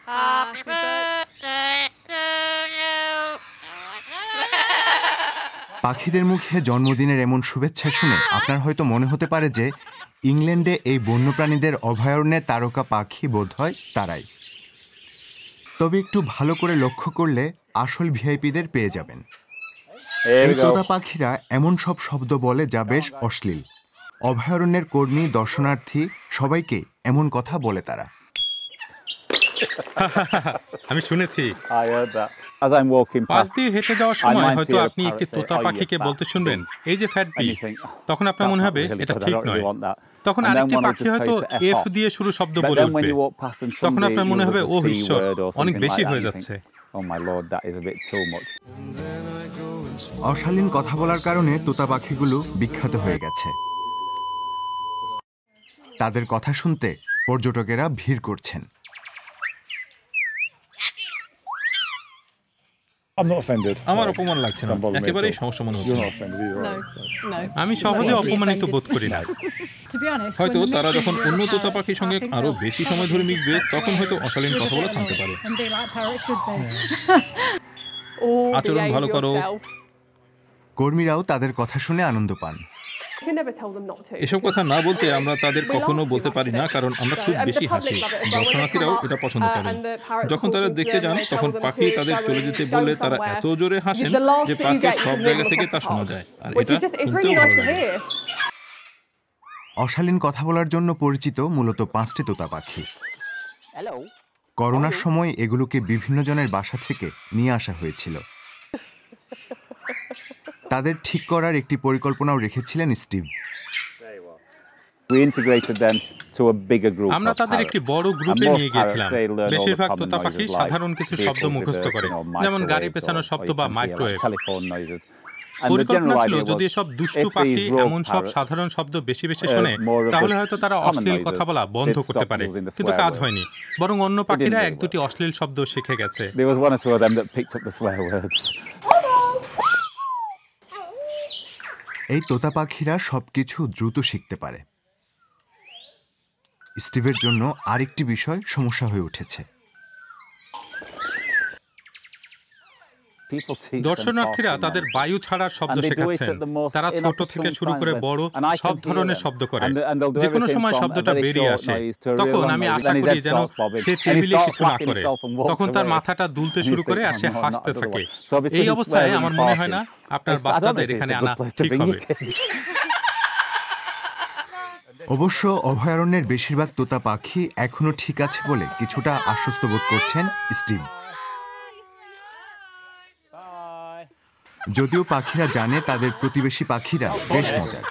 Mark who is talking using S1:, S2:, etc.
S1: Happy birthday to you.
S2: পাখিদের মুখে জন্মদিনের এমন শুভেচ্ছা শুনে আপনার হয়তো মনে হতে পারে যে ইংল্যান্ডে এই বন্যপ্রাণীদের অভয়ারণ্যে তারকা পাখি বোধহয় তারাই। তবে একটু ভালো করে লক্ষ্য করলে আসল ভিআইপিদের পেয়ে যাবেন। এই তোতা পাখিরা এমন সব শব্দ বলে যা বেশ অশ্লীল। অভয়ারণ্যের কর্মী, দর্শনার্থী সবাইকে এমন কথা বলে তারা।
S3: আমি শুনেছি। পাশ দিয়ে হেঁটে যাওয়ার সময় হয়তো আপনি একটি তোতা পাখিকে বলতে শুনবেন, এই যে ফ্যাট বি। তখন আপনার মনে হবে এটা ঠিক নয়। তখন আরেকটি পাখি হয়তো এফ দিয়ে শুরু শব্দ বলে উঠবে। তখন আপনার মনে হবে ও ঈশ্বর, অনেক বেশি হয়ে যাচ্ছে।
S2: অশালীন কথা বলার কারণে তোতা পাখিগুলো বিখ্যাত হয়ে গেছে। তাদের কথা শুনতে পর্যটকেরা ভিড় করছেন।
S3: আমার অপমান লাগছে না, একেবারেই সমস্যা মনে হচ্ছে না। আমি সহজে অপমানিত বোধ করি না। হয়তো তারা যখন অন্য তোতা পাখির সঙ্গে আরো বেশি সময় ধরে মিশবে, তখন হয়তো অশালীন কথা বলা থামতে পারে। আচরণ ভালো করো।
S2: কর্মীরাও তাদের কথা শুনে আনন্দ পান।
S3: এসব কথা না বলতে আমরা তাদের কখনো বলতে পারি না, কারণ আমরা খুব বেশি হাসি। দর্শনার্থীরাও এটা পছন্দ করেন। যখন তারা দেখতে যান, তখন পাখি তাদের চলে যেতে বললে তারা এত জোরে হাসেন যে পার্কের সব জায়গা থেকে তা শোনা যায়। আর এটা শুনতেও ভালো লাগে।
S2: অশালীন কথা বলার জন্য পরিচিত মূলত 5টি তোতা পাখি। করোনার সময় এগুলোকে বিভিন্ন জনের বাসা থেকে নিয়ে আসা হয়েছিল। তাদের ঠিক করার একটি পরিকল্পনাও রেখেছিলেন স্টিভ।
S3: আমরা তাদের একটি বড় গ্রুপে নিয়ে গিয়েছিলাম। বেশিরভাগ তোতা পাখি সাধারণ কিছু শব্দ মুখস্থ করে, যেমন গাড়ি পেছানোর শব্দ বা মাইক্রোওয়েভ। পরিকল্পনা ছিল যদি এসব দুষ্টু পাখি এমন সব সাধারণ শব্দ বেশি বেশি শোনে, তাহলে হয়তো তারা অশ্লীল কথা বলা বন্ধ করতে পারে। কিন্তু কাজ হয়নি, বরং অন্য পাখিরা এক দুটি অশ্লীল শব্দ শিখে গেছে।
S2: এই তোতা পাখিরা সবকিছু দ্রুত শিখতে পারে। স্টিভের জন্য আরেকটি বিষয় সমস্যা হয়ে উঠেছে।
S3: দর্শনার্থীরা তাদের বায়ু ছাড়ার শব্দ শেখাচ্ছেন। তারা ছোট থেকে শুরু করে বড় সব ধরনের শব্দ করে। যে কোনো সময় শব্দটা বেরিয়ে আসে, তখন আমি আশা করি যেন সে টেবিলে কিছু না করে। তখন তার মাথাটা দুলতে শুরু করে আর সে হাসতে থাকে। এই অবস্থায় আমার মনে হয় না আপনার বাচ্চাদের এখানে আনা ঠিক হবে।
S2: অবশ্য অভয়ারণ্যের বেশিরভাগ তোতা পাখি এখনো ঠিক আছে বলে কিছুটা আশ্বস্ত বোধ করছেন স্টিভ। যদিও পাখিরা জানে তাদের প্রতিবেশী পাখিরা বেশ মজার।